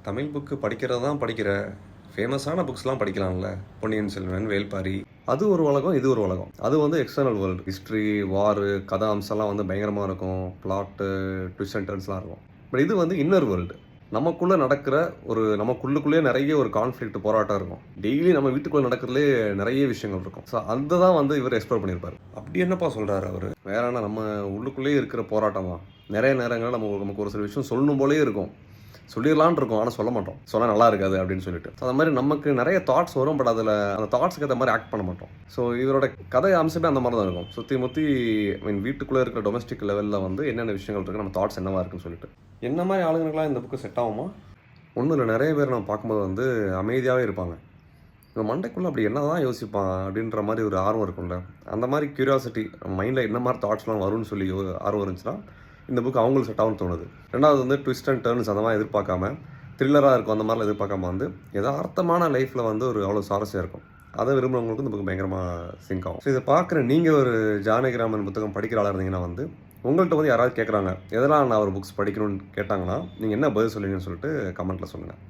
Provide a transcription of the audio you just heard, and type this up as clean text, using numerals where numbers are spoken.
Tamil book படிக்கிறது தான் படிக்கிற ஃபேமஸான புக்ஸ்லாம் படிக்கலாம்ல. பொன்னியின் செல்வன், வேள்பாரி. அது ஒரு உலகம், இது ஒரு உலகம். அது வந்து எக்ஸ்டர்னல் வேர்ல்டு. ஹிஸ்ட்ரி, வாரு, கதை அம்சம்லாம் வந்து பயங்கரமா இருக்கும். பிளாட்டு, ட்விஸ்ட் அண்ட் டர்ன்ஸ்லாம் இருக்கும். பட் இது வந்து இன்னர் வேர்ல்டு. நமக்குள்ள நடக்கிற நமக்குள்ளேயே நிறைய ஒரு கான்ஃப்ளிக்ட், போராட்டம் இருக்கும். டெய்லி நம்ம வீட்டுக்குள்ள நடக்கிறதுலேயே நிறைய விஷயங்கள் இருக்கும். ஸோ அதுதான் வந்து இவர் எக்ஸ்ப்ளோர் பண்ணியிருப்பாரு. அப்படி என்னப்பா சொல்றாரு அவரு? வேற என்ன, நம்ம உள்ளுக்குள்ளேயே இருக்கிற போராட்டம் தான். நிறைய நேரங்கள் நமக்கு ஒரு சில விஷயம் சொல்லணும் போலே இருக்கும். சொல்லிடலான் இருக்கும், ஆனால் சொல்ல மாட்டோம். சொன்னால் நல்லா இருக்காது அப்படின்னு சொல்லிட்டு. அந்த மாதிரி நமக்கு நிறைய தாட்ஸ் வரும். பட் அதில் அந்த தாட்ஸுக்கு ஏற்ற மாதிரி ஆக்ட் பண்ண மாட்டோம். ஸோ இவரோட கதை அம்சமே அந்த மாதிரி தான் இருக்கும். சுற்றி முற்றி வீட்டுக்குள்ளே இருக்கிற டொமஸ்டிக் லெவலில் வந்து என்னென்ன விஷயங்கள் இருக்குது, நம்ம தாட்ஸ் என்னவா இருக்குன்னு சொல்லிட்டு. என்ன மாதிரி ஆளுங்களுக்குலாம் இந்த புக்கு செட் ஆகுமா? ஒன்றும் இல்லை, நிறைய பேர் நம்ம பார்க்கும்போது வந்து அமைதியாகவே இருப்பாங்க. இந்த மண்டைக்குள்ளே அப்படி என்ன தான் யோசிப்பான் அப்படின்ற மாதிரி ஒரு ஆர்வம் இருக்கும்ல. அந்த மாதிரி க்யூரியாசிட்டி, நம்ம மைண்டில் என்ன மாதிரி தாட்ஸ்லாம் வரும்னு சொல்லி ஆர்வம் இருந்துச்சுன்னா இந்த புக் அவங்களுக்கு செட் ஆகும்னு தோணுது. ரெண்டாவது வந்து ட்விஸ்ட் அண்ட் டர்ன்ஸ் அந்த மாதிரி எதிர்பார்க்காம, த்ரில்லராக இருக்கும் அந்த மாதிரிலாம் எதிர்பார்க்காம வந்து யதார்த்தமான லைஃப்பில் வந்து ஒரு அவ்வளோ சுவாரஸ்யம் இருக்கும். அதை விரும்புகிறவங்களுக்கு இந்த புக் பயங்கரமாக சிங்க் ஆகும். ஸோ இதை பார்க்குற நீங்கள் ஒரு ஜானகிராமன் புத்தகம் படிக்கிற ஆளாக இருந்தீங்கன்னா வந்து உங்கள்கிட்ட வந்து யாராவது கேட்குறாங்க, எதெல்லாம் நான் ஒரு புக்ஸ் படிக்கணும்னு கேட்டாங்கன்னா நீங்கள் என்ன பதில் சொல்லுவீங்கன்னு சொல்லிட்டு கமெண்ட்டில் சொல்லுங்கள்.